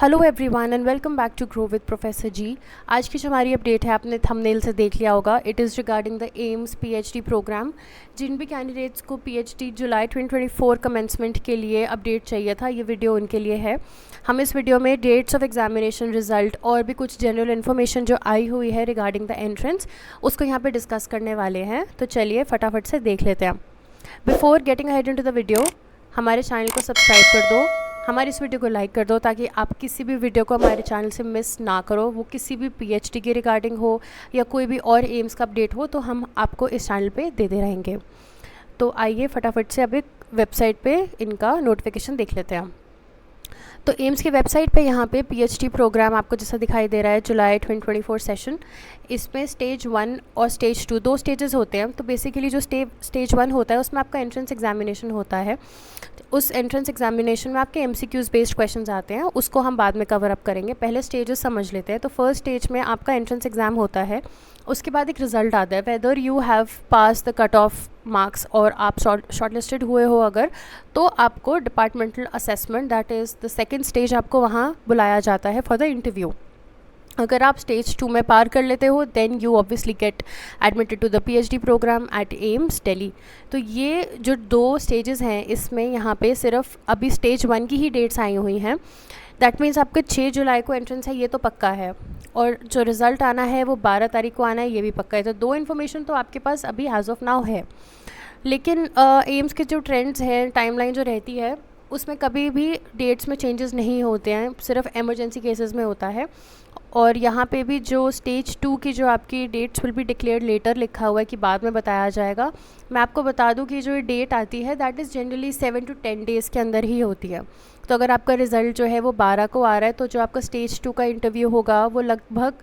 Hello everyone and welcome back to grow with professor ji. आज की जो हमारी अपडेट है आपने थंबनेल से देख लिया होगा। It is regarding the AIIMS PhD program. जिन भी कैंडिडेट्स को पीएचडी जुलाई 2024 कमेंसमेंट के लिए अपडेट चाहिए था, ये वीडियो उनके लिए है। हम इस वीडियो में डेट्स ऑफ एग्जामिनेशन, रिजल्ट और भी कुछ जनरल इन्फॉर्मेशन जो आई हुई है रिगार्डिंग द एंट्रेंस, उसको यहाँ पे डिस्कस करने वाले हैं। तो चलिए फटाफट से देख लेते हैं। Before getting ahead into the video, हमारे चैनल को सब्सक्राइब कर दो, हमारी इस वीडियो को लाइक कर दो, ताकि आप किसी भी वीडियो को हमारे चैनल से मिस ना करो। वो किसी भी पीएचडी के रिगार्डिंग हो या कोई भी और एम्स का अपडेट हो, तो हम आपको इस चैनल पे देते रहेंगे। तो आइए फटाफट से अभी वेबसाइट पे इनका नोटिफिकेशन देख लेते हैं। तो एम्स की वेबसाइट पे यहाँ पे पीएचडी प्रोग्राम आपको जैसा दिखाई दे रहा है, जुलाई 2024 सेशन। इसमें स्टेज 1 और स्टेज 2 दो स्टेजेस होते हैं। तो बेसिकली जो स्टेज 1 होता है उसमें आपका एंट्रेंस एग्जामिनेशन होता है। उस एंट्रेंस एग्जामिनेशन में आपके एमसीक्यूज़ बेस्ड क्वेश्चंस आते हैं, उसको हम बाद में कवर अप करेंगे। पहले स्टेजेस समझ लेते हैं। तो फर्स्ट स्टेज में आपका एंट्रेंस एग्ज़ाम होता है। उसके बाद एक रिज़ल्ट आता है, whether you have pass the cut off marks, और आप शॉर्टलिस्टेड हुए हो अगर, तो आपको departmental assessment, that is the second stage, आपको वहाँ बुलाया जाता है फॉर द इंटरव्यू। अगर आप स्टेज 2 में पार कर लेते हो, then you obviously get admitted to the PhD programme at AIIMS Delhi. तो ये जो दो स्टेजेस हैं, इसमें यहाँ पे सिर्फ अभी स्टेज 1 की ही डेट्स आई हुई हैं। दैट मीन्स आपका 6 जुलाई को एंट्रेंस है, ये तो पक्का है, और जो रिज़ल्ट आना है वो 12 तारीख को आना है, ये भी पक्का है। तो दो इन्फॉर्मेशन तो आपके पास अभी एज ऑफ नाउ है। लेकिन एम्स के जो ट्रेंड्स हैं, टाइमलाइन जो रहती है, उसमें कभी भी डेट्स में चेंजेस नहीं होते हैं, सिर्फ इमरजेंसी केसेस में होता है। और यहाँ पे भी जो स्टेज 2 की जो आपकी dates will be declared later लिखा हुआ है कि बाद में बताया जाएगा। मैं आपको बता दूँ कि जो ये डेट आती है, that is generally 7 to 10 days के अंदर ही होती है। तो अगर आपका रिज़ल्ट जो है वो 12 को आ रहा है, तो जो आपका स्टेज 2 का इंटरव्यू होगा वो लगभग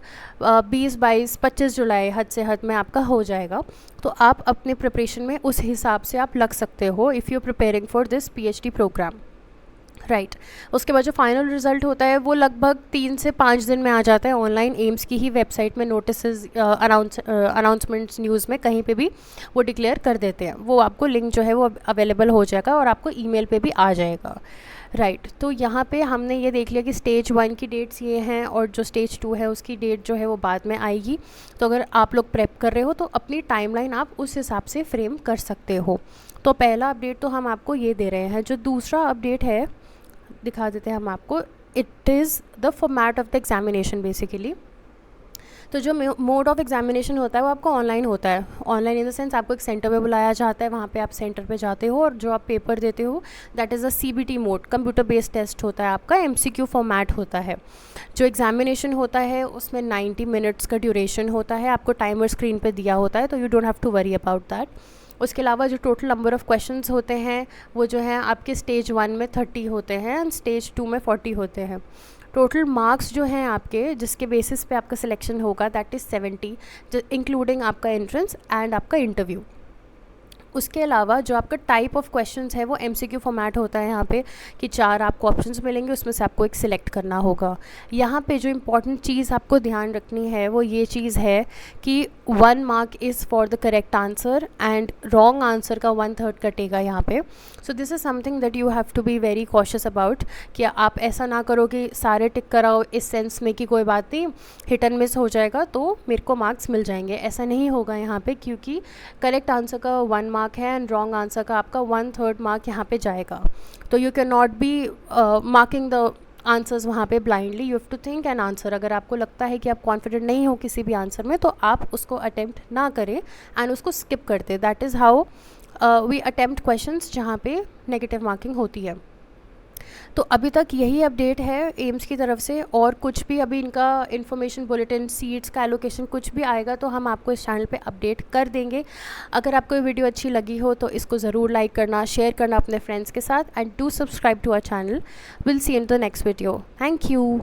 20-22-25 जुलाई हद से हद में आपका हो जाएगा। तो आप अपने प्रिपरेशन में उस हिसाब से आप लग सकते हो, if you preparing for this PhD programme, right. उसके बाद जो फाइनल रिज़ल्ट होता है वो लगभग 3 से 5 दिन में आ जाता है। ऑनलाइन एम्स की ही वेबसाइट में नोटिस अनाउंसमेंट्स न्यूज़ में कहीं पे भी वो डिक्लेयर कर देते हैं। वो आपको लिंक जो है वो अवेलेबल हो जाएगा और आपको ईमेल पे भी आ जाएगा, राइट। तो यहाँ पे हमने ये देख लिया कि स्टेज 1 की डेट्स ये हैं, और जो स्टेज 2 है उसकी डेट जो है वो बाद में आएगी। तो अगर आप लोग प्रेप कर रहे हो तो अपनी टाइमलाइन आप उस हिसाब से फ्रेम कर सकते हो। तो पहला अपडेट तो हम आपको ये दे रहे हैं। जो दूसरा अपडेट है दिखा देते हैं हम आपको। It is the format of the examination basically. तो जो मोड ऑफ एग्जामिनेशन होता है वो आपको ऑनलाइन होता है। ऑनलाइन इन द सेंस आपको एक सेंटर पे बुलाया जाता है, वहाँ पे आप सेंटर पे जाते हो और जो आप पेपर देते हो, that is a CBT mode, computer based test होता है आपका, एमसीक्यू फॉर्मेट होता है। जो एग्जामिनेशन होता है उसमें 90 मिनट्स का ड्यूरेशन होता है, आपको टाइमर स्क्रीन पर दिया होता है, तो you don't have to worry about that. उसके अलावा जो टोटल नंबर ऑफ़ क्वेश्चंस होते हैं वो जो है आपके स्टेज 1 में 30 होते हैं एंड स्टेज 2 में 40 होते हैं। टोटल मार्क्स जो हैं आपके, जिसके बेसिस पे आपका सिलेक्शन होगा, दैट इज़ 70, इंक्लूडिंग आपका एंट्रेंस एंड आपका इंटरव्यू। उसके अलावा जो आपका टाइप ऑफ क्वेश्चंस है वो एमसीक्यू फॉर्मेट होता है यहाँ पे, कि 4 आपको ऑप्शंस मिलेंगे, उसमें से आपको एक सिलेक्ट करना होगा। यहाँ पे जो इम्पॉर्टेंट चीज़ आपको ध्यान रखनी है वो ये चीज़ है कि 1 mark is for the correct answer and wrong answer का 1/3 कटेगा यहाँ पे। So this is something that you have to be very cautious about, कि आप ऐसा ना करो कि सारे टिक कराओ इस सेंस में कि कोई बात नहीं, हिट एंड मिस हो जाएगा तो मेरे को मार्क्स मिल जाएंगे। ऐसा नहीं होगा यहाँ पे, क्योंकि करेक्ट आंसर का 1 मार्क है एंड रॉन्ग आंसर का आपका 1/3 मार्क यहाँ पे जाएगा। तो you can not be marking the answers वहाँ पे blindly, you have to think an answer. अगर आपको लगता है कि आप कॉन्फिडेंट नहीं हो किसी भी आंसर में, तो आप उसको अटेम्प्ट ना करें एंड उसको स्किप कर दें। That is how we attempt questions जहाँ पे नेगेटिव मार्किंग होती है। तो अभी तक यही अपडेट है एम्स की तरफ से, और कुछ भी अभी इनका इन्फॉर्मेशन बुलेटिन, सीट्स का एलोकेशन कुछ भी आएगा तो हम आपको इस चैनल पे अपडेट कर देंगे। अगर आपको ये वीडियो अच्छी लगी हो तो इसको ज़रूर लाइक करना, शेयर करना अपने फ्रेंड्स के साथ, and do subscribe to our channel. Will see in the next video. Thank you.